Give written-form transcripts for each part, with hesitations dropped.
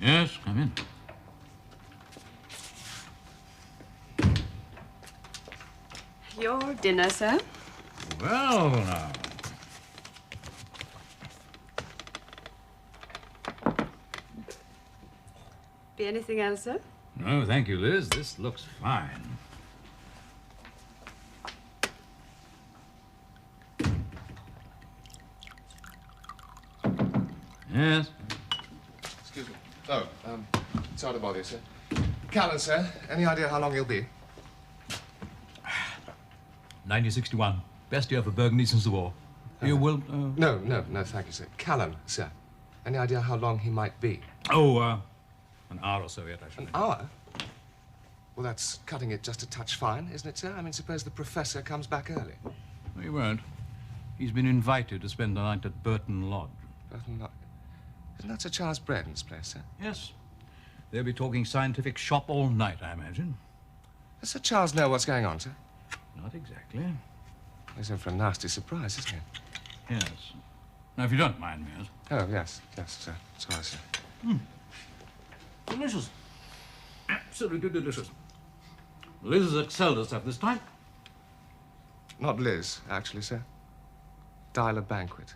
Yes, come in. Your dinner, sir? Well, now. Be anything else, sir? No, thank you, Liz. This looks fine. Yes? Excuse me. Oh, sorry to bother you, sir. Callan, sir. Any idea how long he'll be? 1961. Best year for Burgundy since the war. You will... No, thank you, sir. Callan, sir. Any idea how long he might be? Oh, an hour or so yet, actually. An hour? Well, that's cutting it just a touch fine, isn't it, sir? I mean, suppose the professor comes back early. No, he won't. He's been invited to spend the night at Burton Lodge. Burton Lodge? Isn't that Sir Charles Braden's place, sir? Yes. They'll be talking scientific shop all night, I imagine. Does Sir Charles know what's going on, sir? Not exactly. He's in for a nasty surprise, isn't he? Yes. Now, if you don't mind me, yes. Oh, yes, sir. Sorry, sir. Delicious. Absolutely delicious. Liz has excelled herself this time. Not Liz, actually, sir. Dial a banquet.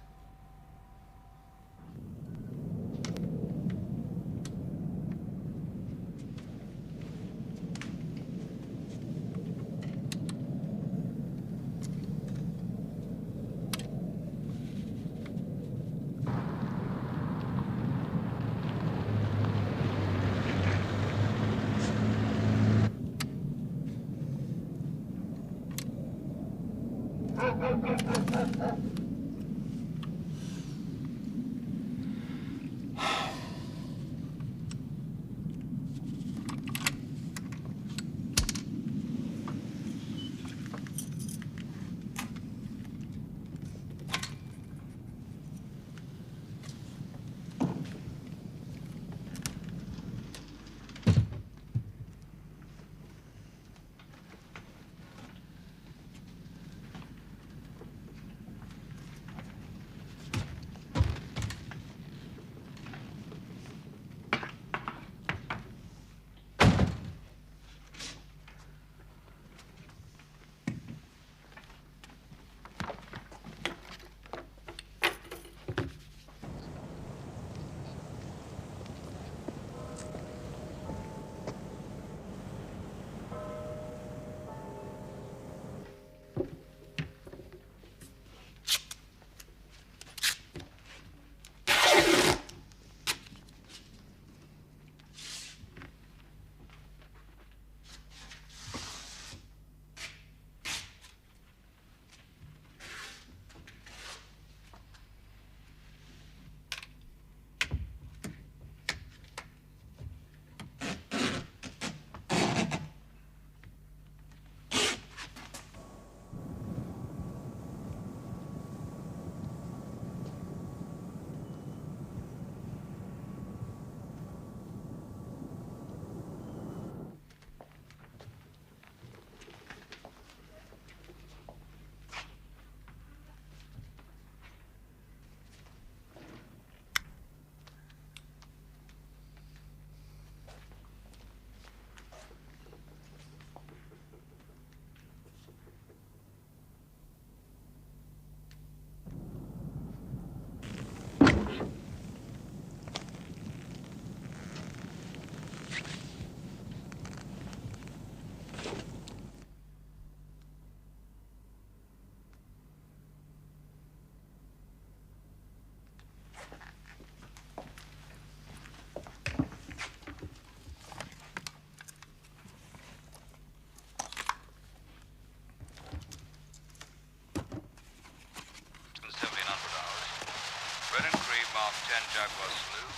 Mark 10 Jaguar Saloon,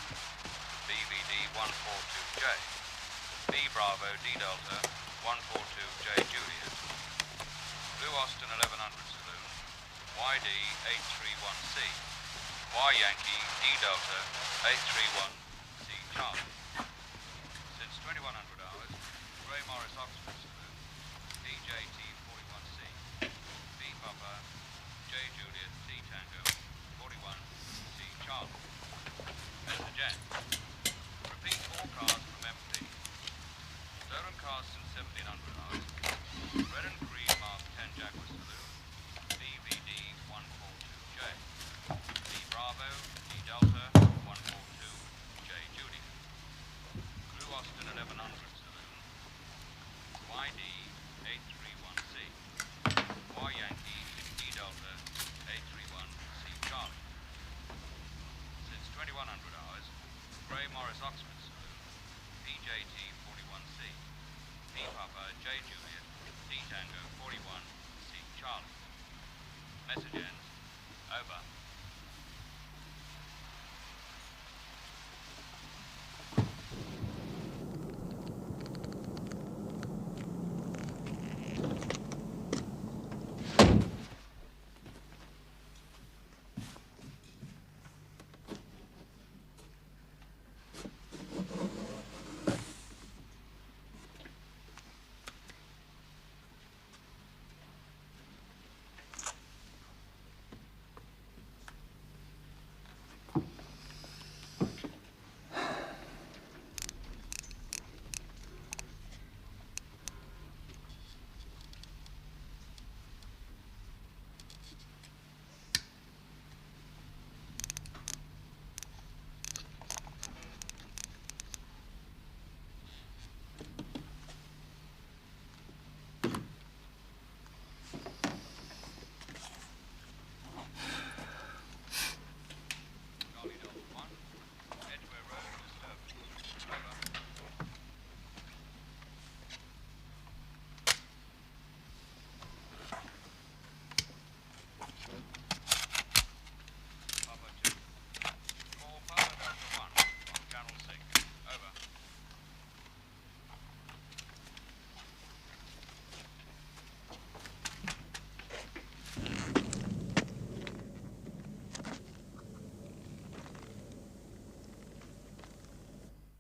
BVD 142J. B Bravo D Delta 142J Juliet. Blue Austin 1100 Saloon, YD 831C. Y Yankee D Delta 831C Charlie. Since 2100 hours, Grey Morris Oxford Saloon, DJT 41C. B Papa J Juliet D Tango 41C Charlie. Mr. Jen. Repeat all cars from MP. Stolen cars since 1700 hours. Red and green Mark 10 Jaguar Saloon, BVD 142J. B Bravo, D Delta 142J Juliet. Blue Austin 1100 Saloon, YD 831C. Y Yankee D Delta 831C Charlie. Since 2100 hours, Grey Morris Oxford Saloon, PJT 41C. B Papa J Juliet D Tango 41C Charlie. Message ends. Over.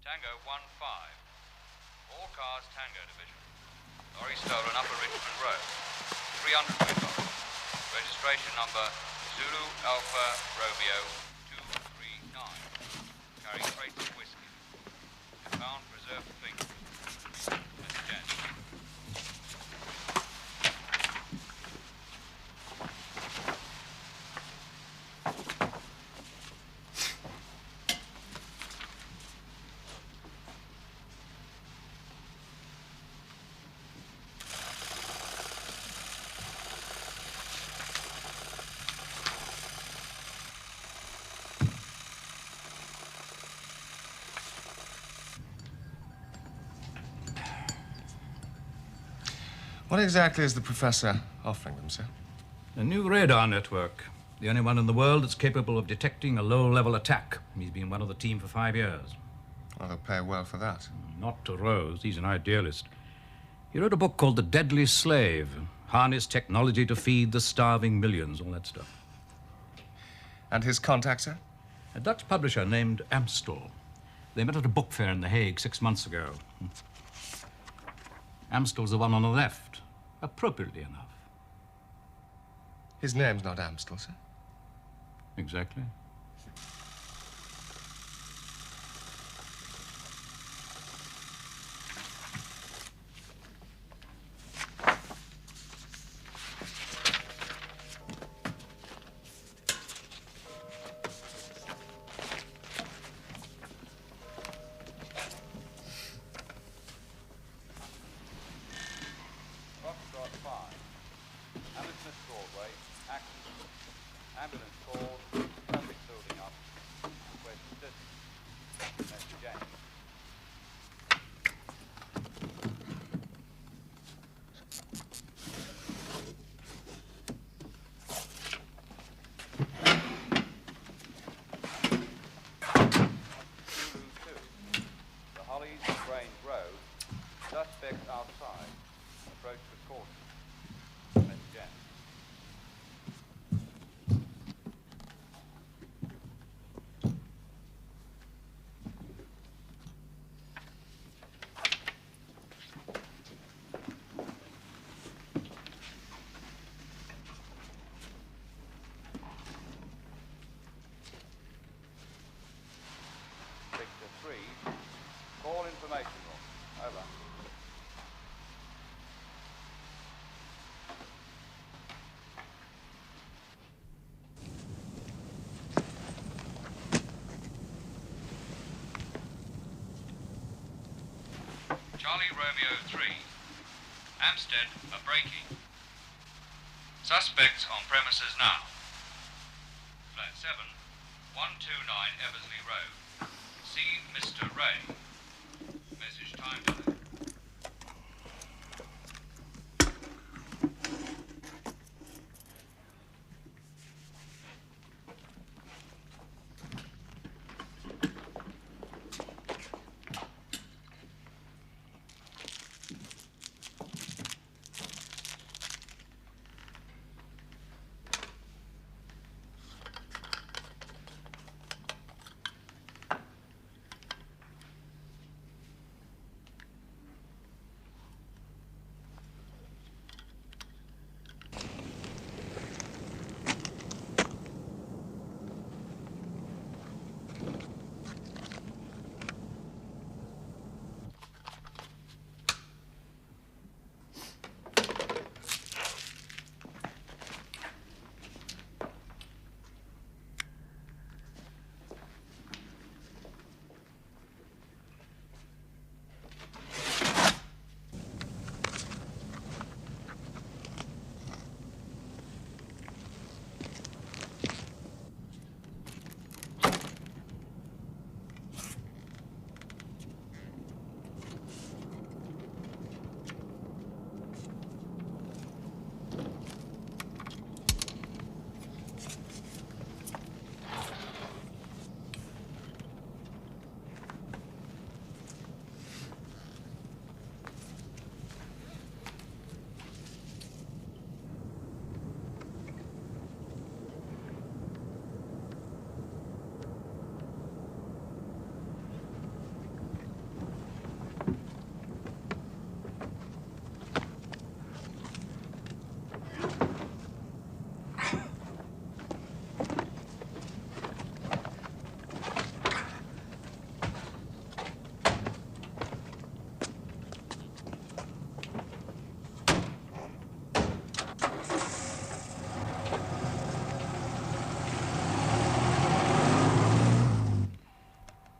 Tango 1-5. All cars Tango Division. Lorry stolen Upper Richmond Road. 300 Windsor. Registration number Zulu Alpha Romeo 239. Carrying crates of whiskey. Found preserved fingerprints. Mr. Jen. What exactly is the professor offering them, sir? A new radar network. The only one in the world that's capable of detecting a low-level attack. He's been one of the team for 5 years. Well, they'll pay well for that. Not to Rose. He's an idealist. He wrote a book called The Deadly Slave. Harness technology to feed the starving millions, all that stuff. And his contact, sir? A Dutch publisher named Amstel. They met at a book fair in The Hague 6 months ago. Amstel's the one on the left, appropriately enough. His name's not Amstel, sir. Exactly. Hammersmith Broadway, accident. Ambulance called, traffic Suspects outside. Approach with caution. Let's jam. Victor 3, call information room. Over. Charlie Romeo 3. Hampstead, a breaking. Suspects on premises now. Flat 7, 129 Eversley Road. See Mr. Ray. Message time delay.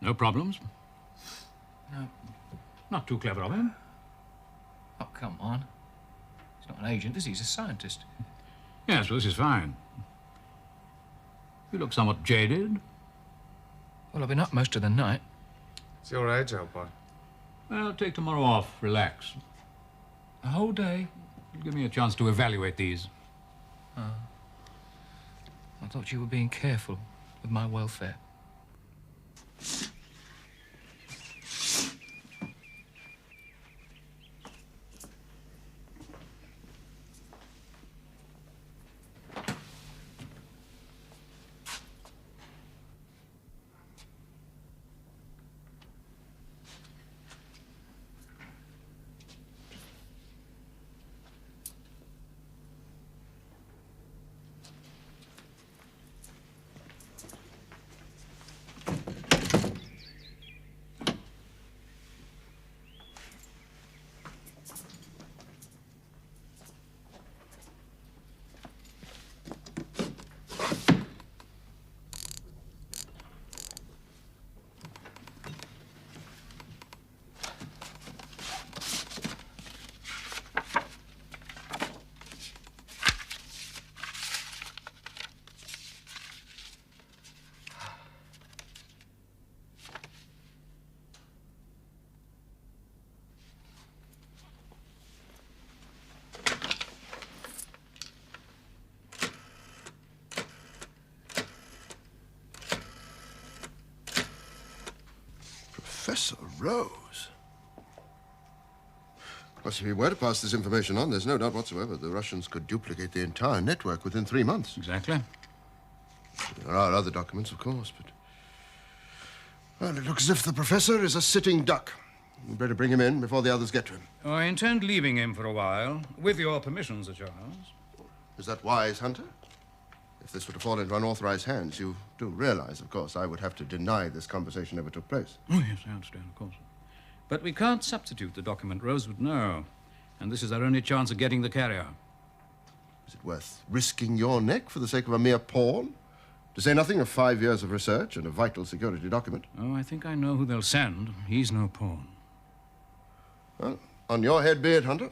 No problems? No. Not too clever of him. Oh, come on. He's not an agent, is he? He's a scientist. Yes, well, this is fine. You look somewhat jaded. Well, I've been up most of the night. It's your age, old boy. Well, take tomorrow off. Relax. A whole day. It'll give me a chance to evaluate these. I thought you were being careful with my welfare. Professor Rose. Of course, if he were to pass this information on, there's no doubt whatsoever the Russians could duplicate the entire network within 3 months. Exactly. There are other documents, of course, but... Well, it looks as if the professor is a sitting duck. We'd better bring him in before the others get to him. Oh, I intend leaving him for a while, with your permission, Sir Charles. Is that wise, Hunter? If this were to fall into unauthorized hands, you do realize, of course, I would have to deny this conversation ever took place. Oh, yes, I understand, of course. But we can't substitute the document Rose would know. And this is our only chance of getting the carrier. Is it worth risking your neck for the sake of a mere pawn? To say nothing of 5 years of research and a vital security document. Oh, I think I know who they'll send. He's no pawn. Well, on your head be it, Hunter.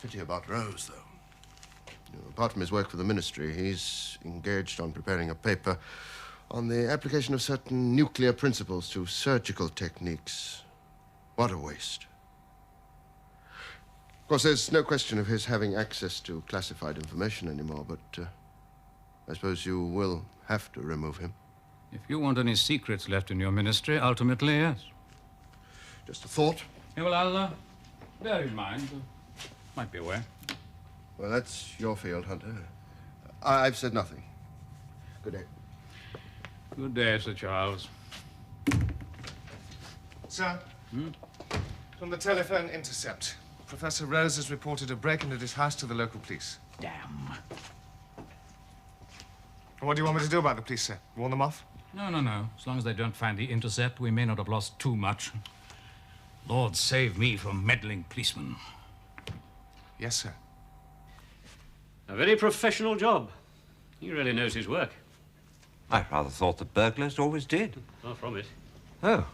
Pity about Rose, though. You know, apart from his work for the ministry, he's engaged on preparing a paper on the application of certain nuclear principles to surgical techniques. What a waste. Of course, there's no question of his having access to classified information anymore, but I suppose you will have to remove him. If you want any secrets left in your ministry, ultimately, yes. Just a thought. Yeah, well, I'll bear in mind. Might be aware. Well, that's your field, Hunter. I've said nothing. Good day. Good day, Sir Charles. Sir? From the telephone intercept. Professor Rose has reported a break-in at his house to the local police. Damn. What do you want me to do about the police, sir? Warn them off? No, no, no. As long as they don't find the intercept, we may not have lost too much. Lord save me from meddling policemen. Yes, sir. A very professional job. He really knows his work. I rather thought that burglars always did. Far from it. Oh.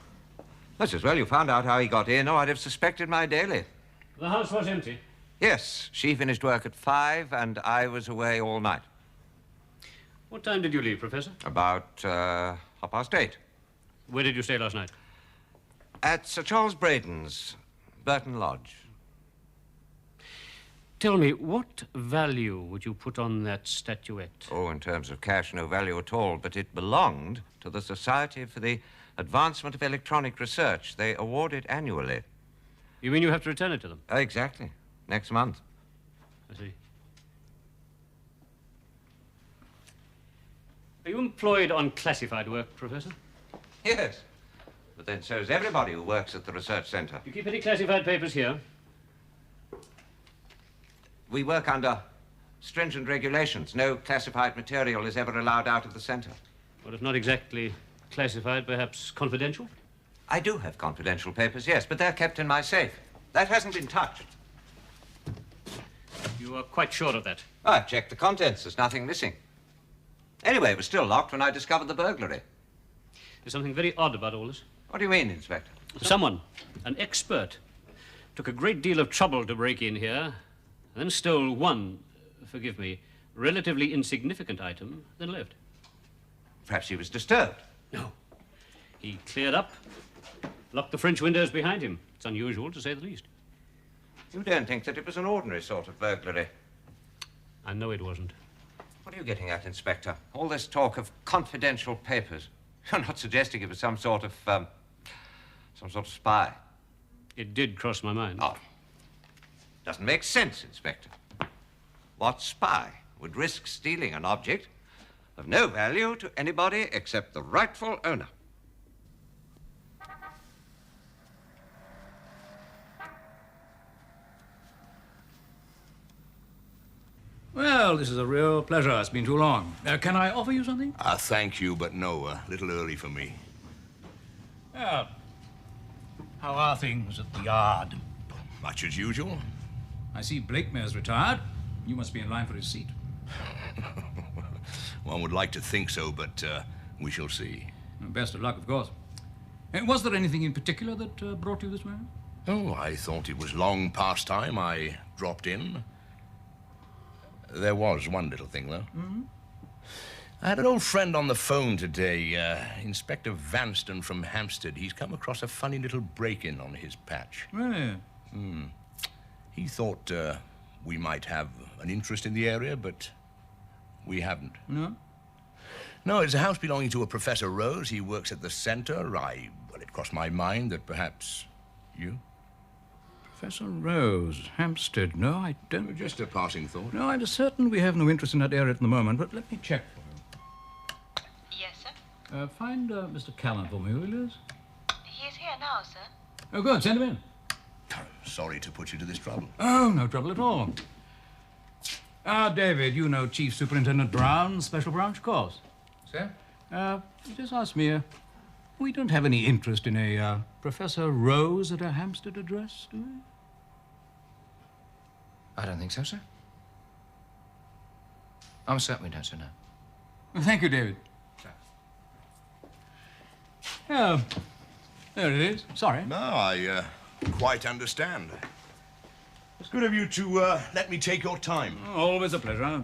That's as well you found out how he got in, or I'd have suspected my Daly. The house was empty. Yes, she finished work at 5, and I was away all night. What time did you leave, Professor? About 8:30. Where did you stay last night? At Sir Charles Braden's, Burton Lodge. Tell me, what value would you put on that statuette? Oh, in terms of cash, no value at all, but it belonged to the Society for the Advancement of Electronic Research. They award it annually. You mean you have to return it to them? Exactly. Next month. I see. Are you employed on classified work, Professor? Yes. But then so's everybody who works at the research centre. Do you keep any classified papers here? We work under stringent regulations. No classified material is ever allowed out of the centre. Well, if not exactly classified, perhaps confidential? I do have confidential papers, yes, but they're kept in my safe. That hasn't been touched. You are quite sure of that? I've checked the contents. There's nothing missing. Anyway, it was still locked when I discovered the burglary. There's something very odd about all this. What do you mean, Inspector? Someone, an expert, took a great deal of trouble to break in here, and then stole one, forgive me, relatively insignificant item, then left. Perhaps he was disturbed. No. He cleared up, locked the French windows behind him. It's unusual, to say the least. You don't think that it was an ordinary sort of burglary? I know it wasn't. What are you getting at, Inspector? All this talk of confidential papers. You're not suggesting it was some sort of spy? It did cross my mind. Oh. Doesn't make sense, Inspector. What spy would risk stealing an object of no value to anybody except the rightful owner? Well, this is a real pleasure. It's been too long. Can I offer you something? Thank you, but no, a little early for me. Well, how are things at the yard? Much as usual. I see Blakemere's retired. You must be in line for his seat. One would like to think so, but we shall see. Best of luck, of course. Was there anything in particular that brought you this way? Oh, I thought it was long past time I dropped in. There was one little thing, though. Mm-hmm. I had an old friend on the phone today, Inspector Vanston from Hampstead. He's come across a funny little break-in on his patch. Really? He thought we might have an interest in the area, but we haven't. No? No, it's a house belonging to a Professor Rose. He works at the centre. Well, it crossed my mind that perhaps You? Professor Rose, Hampstead. No, I don't. Just a passing thought. No, I'm certain we have no interest in that area at the moment, but let me check for you. Yes, sir. Find Mr. Callan for me, will you, Liz? He is here now, sir. Oh, good. Send him in. Sorry to put you to this trouble. Oh, no trouble at all. David, you know Chief Superintendent Brown's special branch course. Sir? He just asked me, we don't have any interest in a Professor Rose at a Hampstead address, do we? I don't think so, sir. I'm certain we don't, sir, no. Well, thank you, David. Oh, there it is. Sorry. No, I quite understand. It's good of you to let me take your time. Oh, always a pleasure.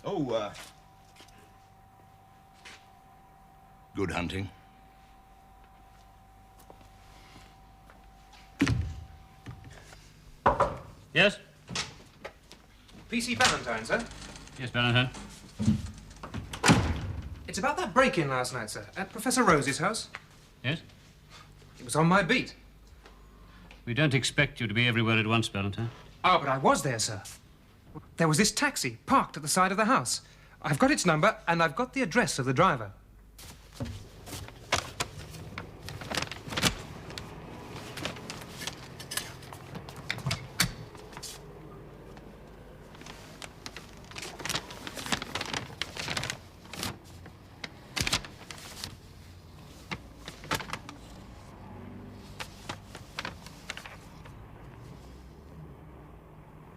Oh, good hunting. Yes? PC Valentine, sir. Yes, Valentine. It's about that break-in last night, sir, at Professor Rose's house. Yes? It was on my beat. We don't expect you to be everywhere at once, Valentine. Oh, but I was there, sir. There was this taxi parked at the side of the house. I've got its number, and I've got the address of the driver.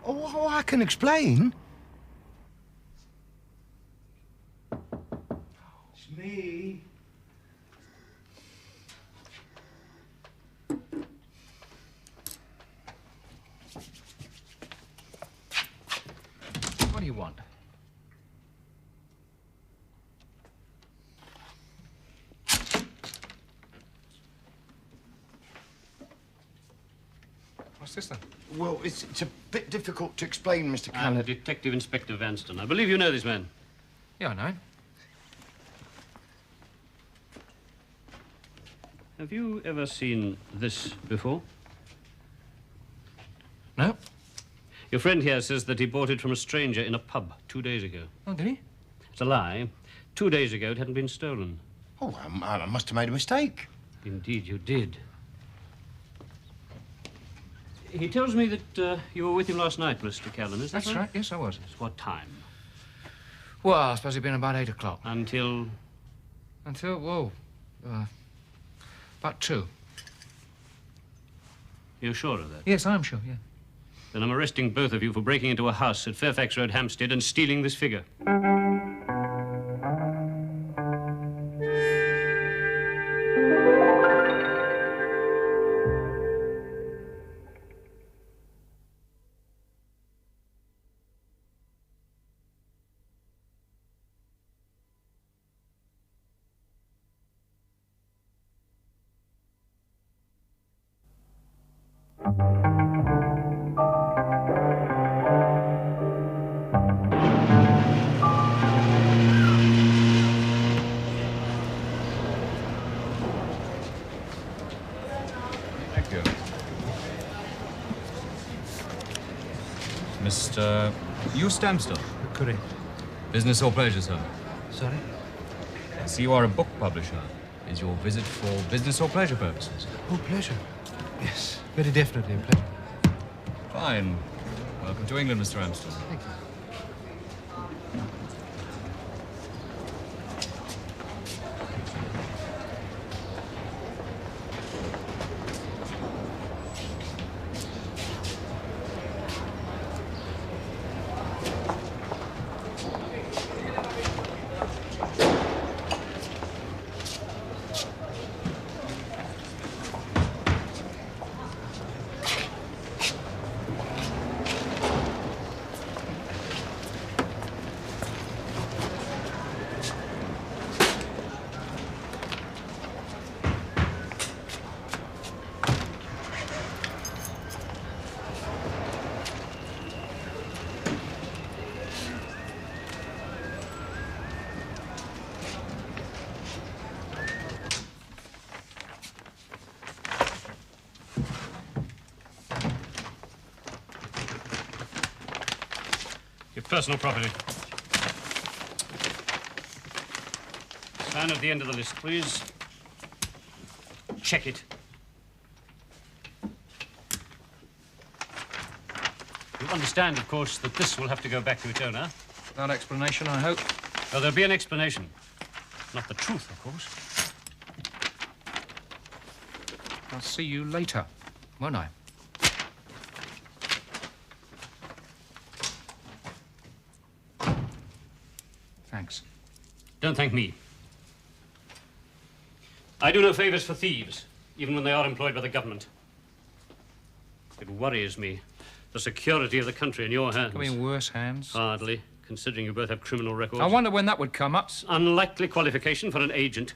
Oh, I can explain. It's me. What do you want? What's this, then? Well, it's a bit difficult to explain, Mr. I'm Callan. Detective Inspector Vanston. I believe you know this man. Yeah, I know him. Have you ever seen this before? No? Your friend here says that he bought it from a stranger in a pub 2 days ago. Oh, did he? It's a lie. 2 days ago, it hadn't been stolen. Oh, I must have made a mistake. Indeed, you did. He tells me that you were with him last night, Mr. Callan, is that That's right. Yes, I was. What time? Well, I suppose it'd been about 8 o'clock. Until? Until, whoa, about 2. You're sure of that? Yes, I'm sure, yeah. Then I'm arresting both of you for breaking into a house at Fairfax Road, Hampstead, and stealing this figure. Mr. Eustace Amstel. Correct. Business or pleasure, sir? Sorry? I see you are a book publisher. Is your visit for business or pleasure purposes? Oh, pleasure. Yes, very definitely a pleasure. Fine. Welcome to England, Mr. Amstel. Thank you. personal property. Sign at the end of the list, please. Check it. You understand, of course, that this will have to go back to its owner. Without explanation, I hope. Well, there'll be an explanation. Not the truth, of course. I'll see you later, won't I? Thanks. Don't thank me. I do no favors for thieves, even when they are employed by the government. It worries me, the security of the country in your hands. Could be in worse hands. Hardly, considering you both have criminal records. I wonder when that would come up. Unlikely qualification for an agent.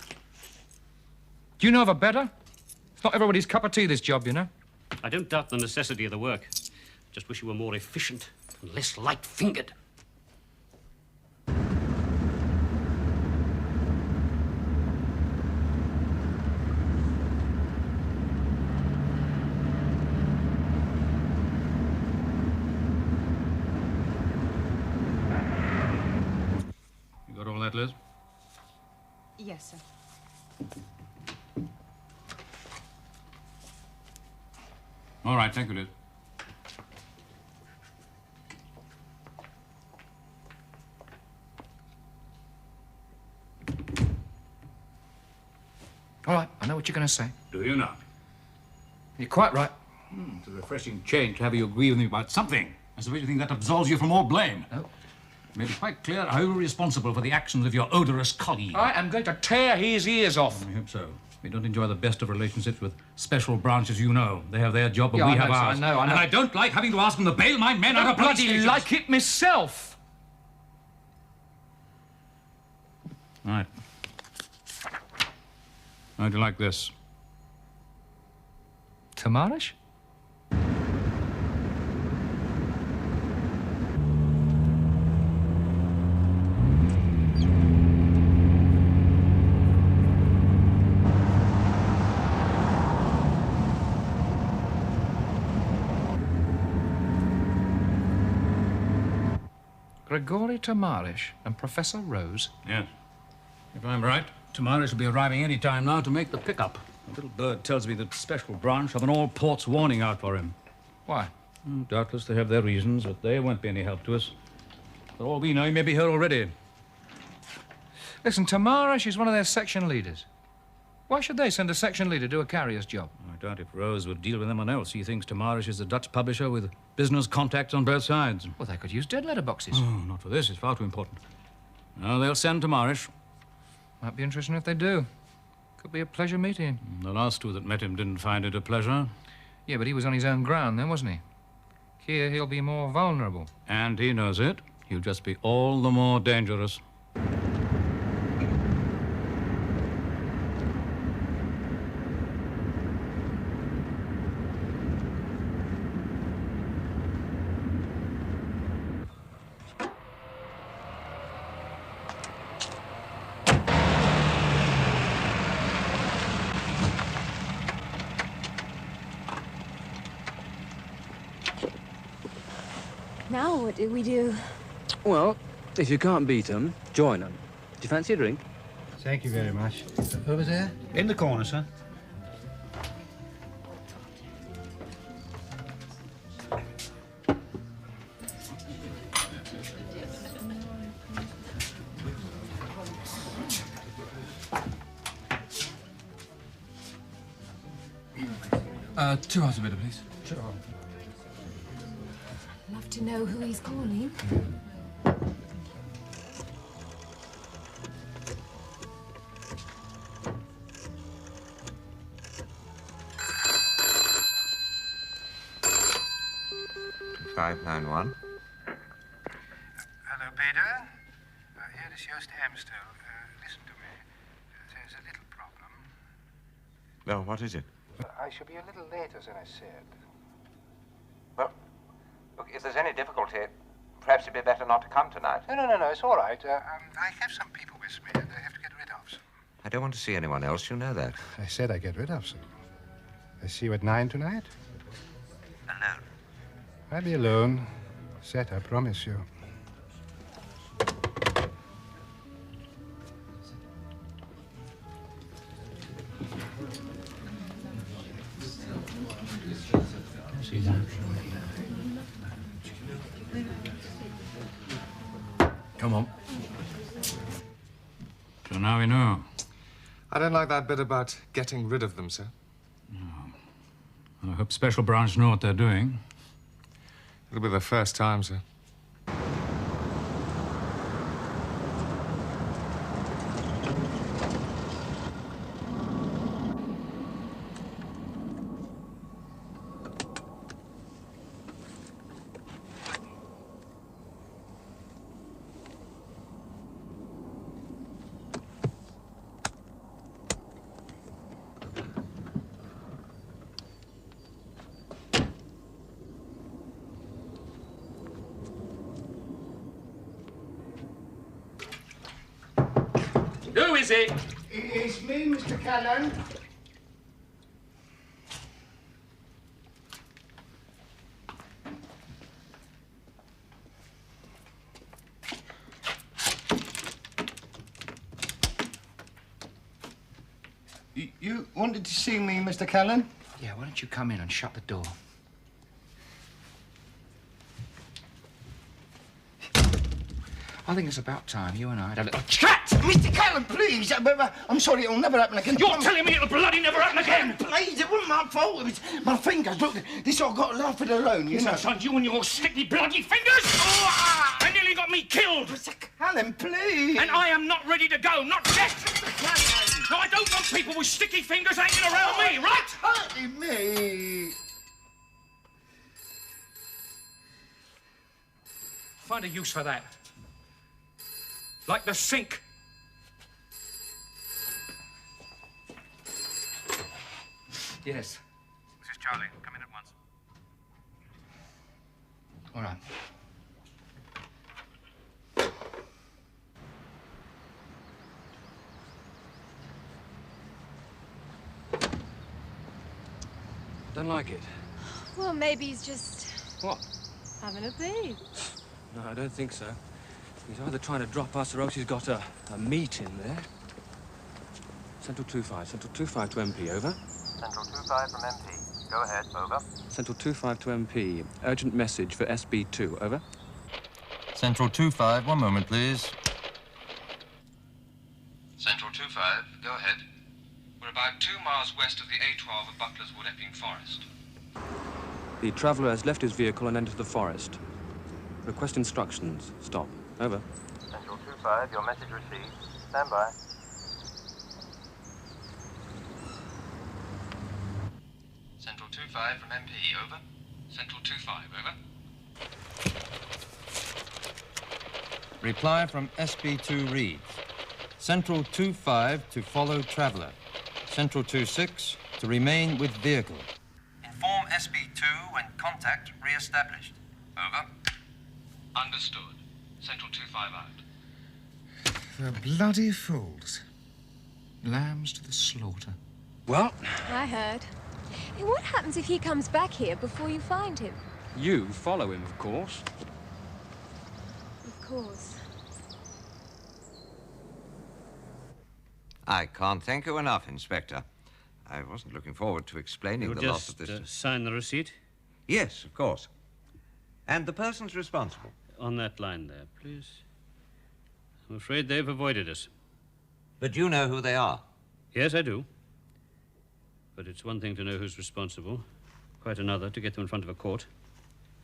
Do you know of a better? It's not everybody's cup of tea, this job, you know. I don't doubt the necessity of the work. Just wish you were more efficient and less light-fingered. You got all that, Liz? Yes, sir. All right, thank you, Liz. All right, I know what you're going to say. Do you not? You're quite right. It's a refreshing change to have you agree with me about something. I suppose you think that absolves you from all blame. No. It may be quite clear how you were responsible for the actions of your odorous colleague. I am going to tear his ears off. I hope so. We don't enjoy the best of relationships with special branches, you know. They have their job, but Yeah, we I have know, sir, ours. I know. And I don't like having to ask them to bail my men out I of police bloody stations. like it myself. Right. How'd you like this? Tamarish? Grigori Tamarish and Professor Rose? Yes. If I'm right, Tamarish will be arriving any time now to make the pickup. The little bird tells me that special branch have an all ports warning out for him. Why? Doubtless they have their reasons, but they won't be any help to us. For all we know, he may be here already. Listen, Tamarish is one of their section leaders. Why should they send a section leader to do a carrier's job? I doubt if Rose would deal with anyone else. He thinks Tamarish is a Dutch publisher with business contacts on both sides. Well, they could use dead letter boxes. Oh, not for this. It's far too important. No, they'll send Tamarish. Might be interesting if they do. Could be a pleasure meeting him. The last two that met him didn't find it a pleasure. Yeah, but he was on his own ground then, wasn't he? Here, he'll be more vulnerable. And he knows it. He'll just be all the more dangerous. Now what do we do? Well, if you can't beat them, join them. Do you fancy a drink? Thank you very much. Over there? In the corner, sir. Two hours of bitter, please. Sure. Love to know who he's calling. $591. Hello, Peter. Here is Joost Amstel. Listen to me. There's a little problem. No, what is it? I shall be a little later than I said. Well, look, if there's any difficulty, perhaps it'd be better not to come tonight. No, it's all right. I have some people with me and I have to get rid of some. I don't want to see anyone else, you know that. I said I get rid of some. I see you at 9 tonight? Alone. I'll be alone. That I promise you. please. Come on. So now we know. I don't like that bit about getting rid of them, sir. I hope Special Branch know what they're doing. It'll be the first time, sir. Who is it? It's me, Mr. Callan. You wanted to see me, Mr. Callan? Yeah, why don't you come in and shut the door? I think it's about time you and I had a little chat! Mr. Callan, please! I'm sorry, it'll never happen again. You're telling me it'll bloody never happen again! Please, it wasn't my fault. It was my fingers. Look, this all got laughed at alone, you know. Son, you and your sticky bloody fingers! Oh, they nearly got me killed! Mr. Callan, please! And I am not ready to go, not yet! No, I don't want people with sticky fingers hanging around me, right? Hurting me! Find a use for that. Like the sink. Yes. This is Charlie. Come in at once. All right. Don't like it. Well, maybe he's just What? having a pee. No, I don't think so. He's either trying to drop us or else he's got a meet in there. Central 25. Central 25 to MP, over. Central 25 from MP. Go ahead, over. Central 25 to MP. Urgent message for SB2, over. Central 25, one moment, please. Central 25, go ahead. We're about 2 miles west of the A12 at Butler's Wood Epping Forest. The traveller has left his vehicle and entered the forest. Request instructions. Stop. Over. Central 25, your message received. Stand by. Central 25 from MP, over. Central 25, over. Reply from SB2 reads. Central 25 to follow traveller. Central 26 to remain with vehicle. Inform SB2 when contact re-established. Over. Understood. Central 25 out. The bloody fools. Lambs to the slaughter. Well, I heard. Hey, what happens if he comes back here before you find him? you follow him, of course. Of course. I can't thank you enough, Inspector. I wasn't looking forward to explaining the loss of this. Sign the receipt? Yes, of course. And the person's responsible. On that line there, please. I'm afraid they've avoided us. But you know who they are? Yes, I do. But it's one thing to know who's responsible, quite another to get them in front of a court.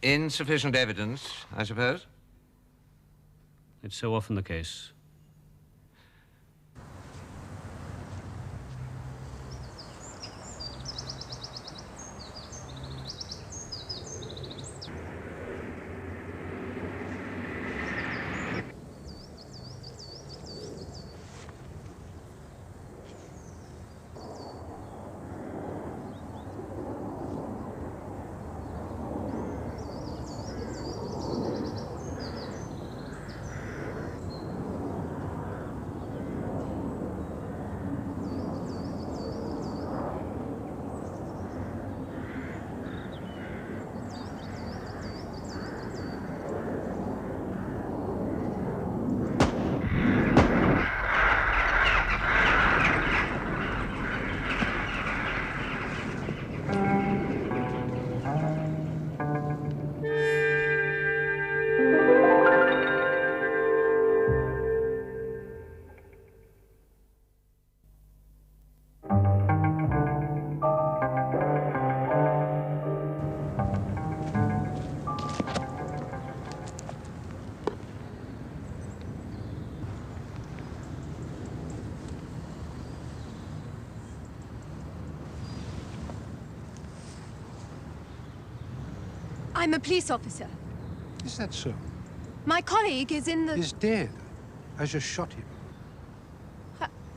Insufficient evidence, I suppose? It's so often the case. I'm a police officer. Is that so? My colleague is in the... He's dead. I just shot him.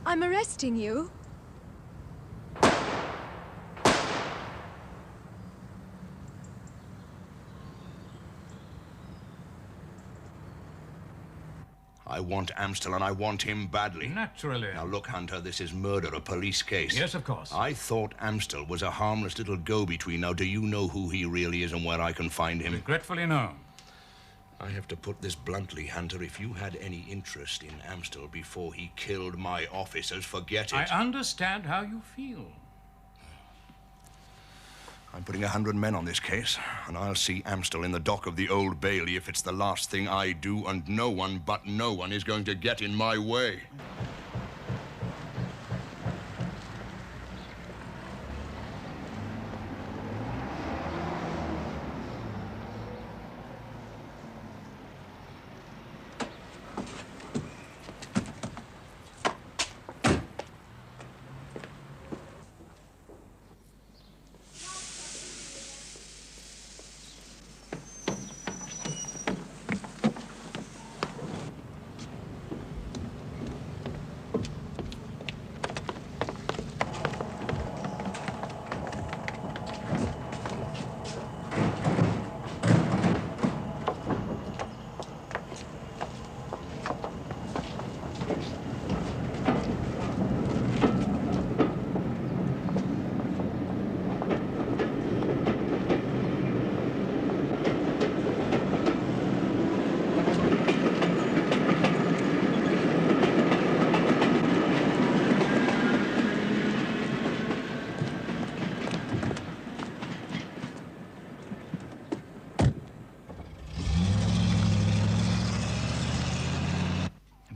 I'm arresting you. I want Amstel, and I want him badly. Naturally. Now, look, Hunter, this is murder, a police case. Yes, of course. I thought Amstel was a harmless little go-between. Now, do you know who he really is and where I can find him? Regretfully, no. I have to put this bluntly, Hunter. If you had any interest in Amstel before he killed my officers, forget it. I understand how you feel. I'm putting 100 men on this case, and I'll see Amstel in the dock of the Old Bailey if it's the last thing I do, and no one is going to get in my way.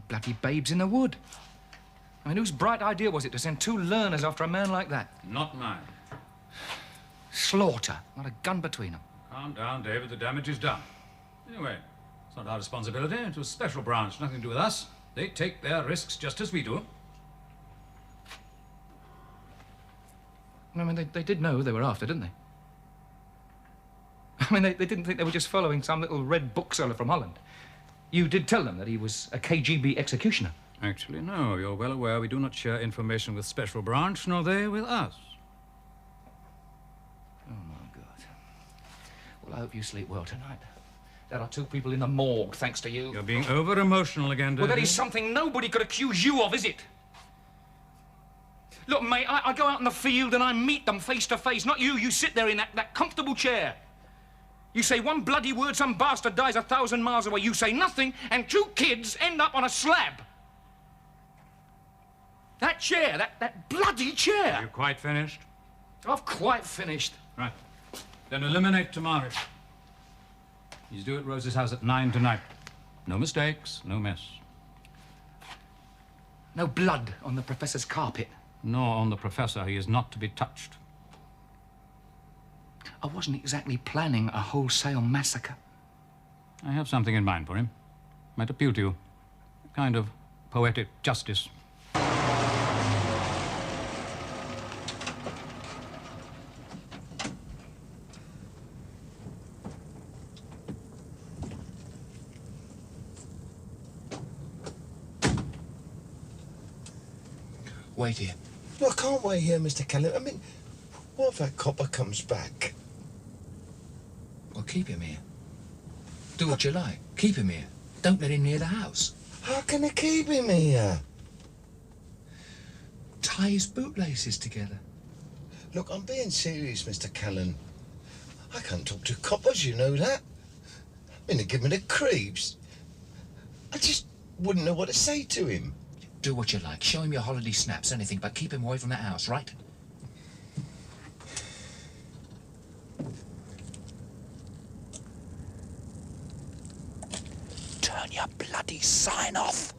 Bloody babes in the wood. I mean, whose bright idea was it to send 2 learners after a man like that? Not mine. Slaughter. Not a gun between them. Calm down, David. The damage is done. Anyway, it's not our responsibility. It was special branch. Nothing to do with us. They take their risks just as we do. I mean, they did know who they were after, didn't they? I mean, they didn't think they were just following some little red bookseller from Holland. You did tell them that he was a KGB executioner. Actually, no. You're well aware we do not share information with Special Branch, nor they with us. Oh, my God. Well, I hope you sleep well tonight. There are 2 people in the morgue, thanks to you. You're being over-emotional again, David. Well, that is something nobody could accuse you of, is it? Look, mate, I go out in the field and I meet them face to face. Not you. You sit there in that comfortable chair. You say one bloody word, some bastard dies 1,000 miles away. You say nothing, and 2 kids end up on a slab. That chair, that bloody chair. Are you quite finished? I've quite finished. Right. Then eliminate tomorrow. He's due at Rose's house at 9 tonight. No mistakes, no mess. No blood on the professor's carpet. Nor on the professor. He is not to be touched. I wasn't exactly planning a wholesale massacre. I have something in mind for him. Might appeal to you. A kind of poetic justice. Wait here. No, I can't wait here, Mr. Callan. I mean, what if that copper comes back? Well, keep him here. Do what you like. Keep him here. Don't let him near the house. How can I keep him here? Tie his bootlaces together. Look, I'm being serious, Mr. Callan. I can't talk to coppers, you know that. I mean, they give me the creeps. I just wouldn't know what to say to him. Do what you like. Show him your holiday snaps, anything, but keep him away from that house, right? Turn your bloody sign off.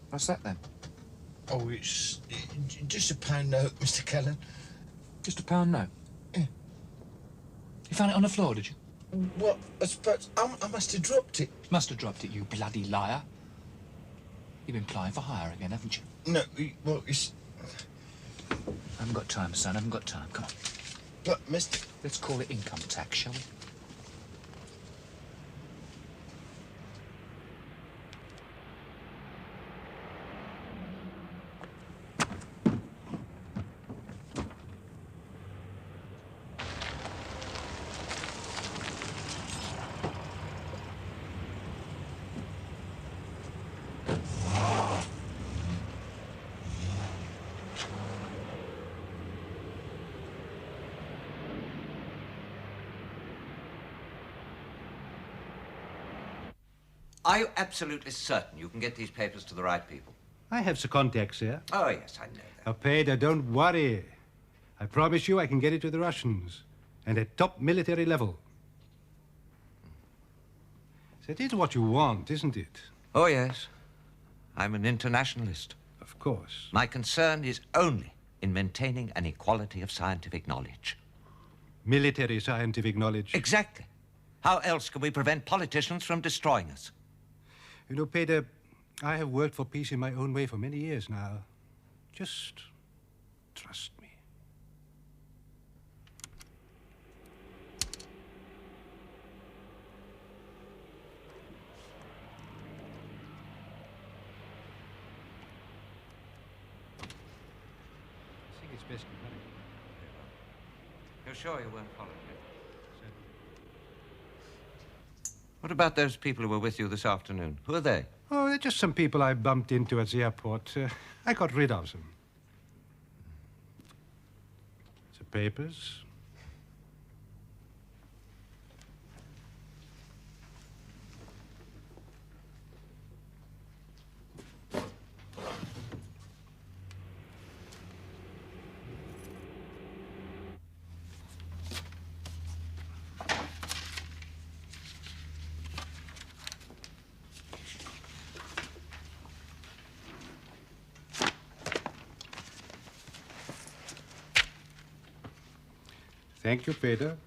What's that, then? Oh, it's just a pound note, Mr. Callan. Just a £1 note? Yeah. You found it on the floor, did you? Well, I suppose I must have dropped it. Must have dropped it, you bloody liar. You've been plying for hire again, haven't you? No, well, it's... I haven't got time, son. I haven't got time. Come on. But, Mr... Let's call it income tax, shall we? Are you absolutely certain you can get these papers to the right people? I have the contacts here. Oh, yes, I know that. Oh, Peter, don't worry. I promise you I can get it to the Russians. And at top military level. That is what you want, isn't it? Oh, yes. I'm an internationalist. Of course. My concern is only in maintaining an equality of scientific knowledge. Military scientific knowledge. Exactly. How else can we prevent politicians from destroying us? You know, Peter, I have worked for peace in my own way for many years now. Just trust me. I think it's best you hurry. You're sure you weren't followed yet? What about those people who were with you this afternoon? Who are they? Oh, they're just some people I bumped into at the airport. I got rid of them. The papers. Thank you, Peter.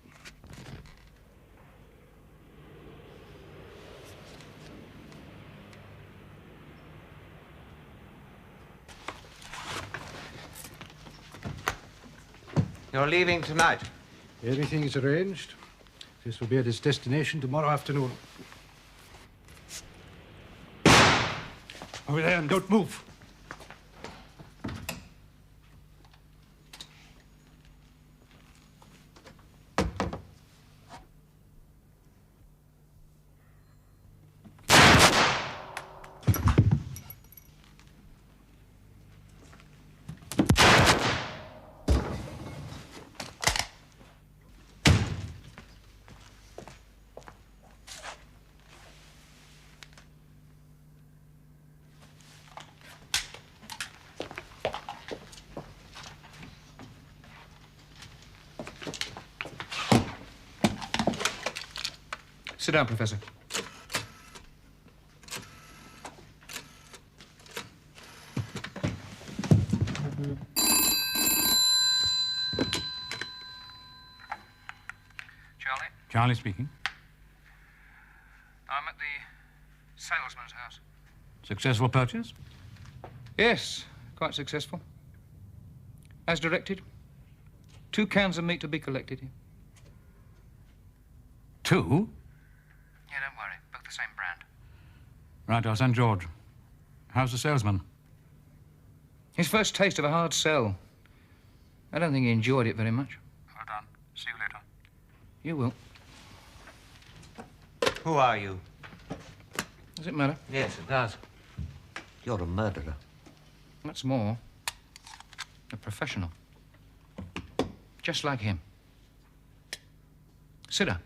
You're leaving tonight. Everything is arranged. This will be at its destination tomorrow afternoon. Over there and don't move. Sit down, Professor. Charlie? Charlie speaking. I'm at the salesman's house. Successful purchase? Yes, quite successful. As directed. 2 cans of meat to be collected here. 2? Yeah, don't worry. Both the same brand. Right, I'll send George. How's the salesman? His first taste of a hard sell. I don't think he enjoyed it very much. Well done. See you later. You will. Who are you? Does it matter? Yes, it does. You're a murderer. What's more, a professional. Just like him. Sit down.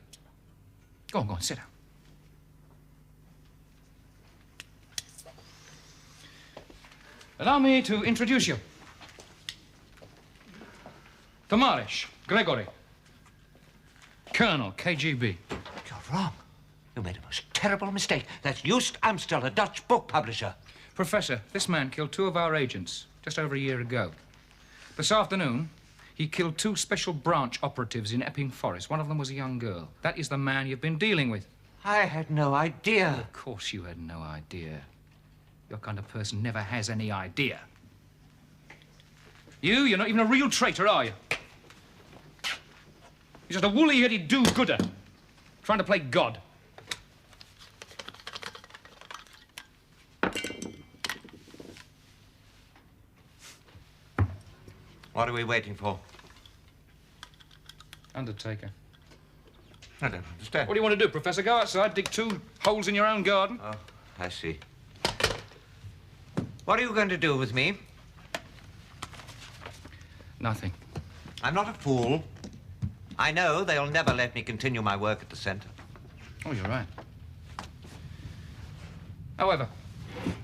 Go on, sit down. Allow me to introduce you. Tomaris Gregory. Colonel, KGB. You're wrong. You made a most terrible mistake. That's Joost Amstel, a Dutch book publisher. Professor, this man killed 2 of our agents just over a year ago. This afternoon, he killed 2 special branch operatives in Epping Forest. One of them was a young girl. That is the man you've been dealing with. I had no idea. Of course you had no idea. Your kind of person never has any idea. You're not even a real traitor, are you? You're just a woolly-headed do-gooder, trying to play God. What are we waiting for? Undertaker. I don't understand. What do you want to do, Professor? Go outside, dig 2 holes in your own garden? Oh, I see. What are you going to do with me? Nothing. I'm not a fool. I know they'll never let me continue my work at the centre. Oh, you're right. However,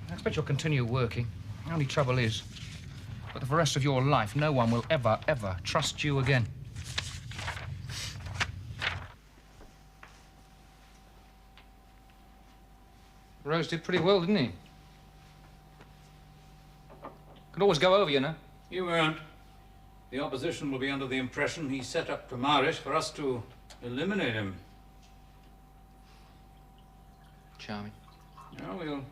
I expect you'll continue working. The only trouble is that for the rest of your life, no one will ever, ever trust you again. Rose did pretty well, didn't he? Could always go over, you know. You weren't. The opposition will be under the impression he set up Primarish for us to eliminate him. Charming. Well, we'll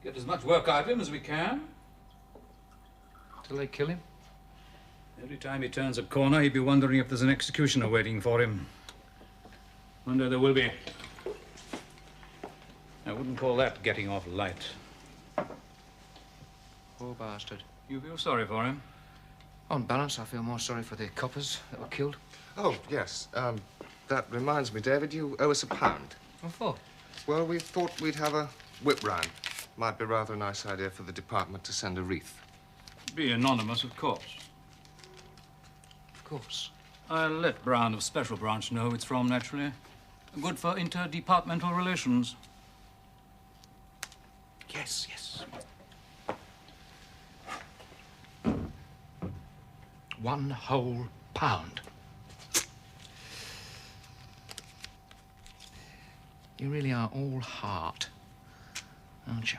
get as much work out of him as we can. Till they kill him? Every time he turns a corner, he'd be wondering if there's an executioner waiting for him. Wonder there will be. I wouldn't call that getting off light. Poor bastard. You feel sorry for him? On balance, I feel more sorry for the coppers that were killed. Oh, yes. That reminds me, David, you owe us £1. What for? Well, we thought we'd have a whip round. Might be rather a nice idea for the department to send a wreath. Be anonymous, of course. Of course. I'll let Brown of Special Branch know who it's from, naturally. Good for interdepartmental relations. Yes, yes. 1 whole pound. You really are all heart, aren't you?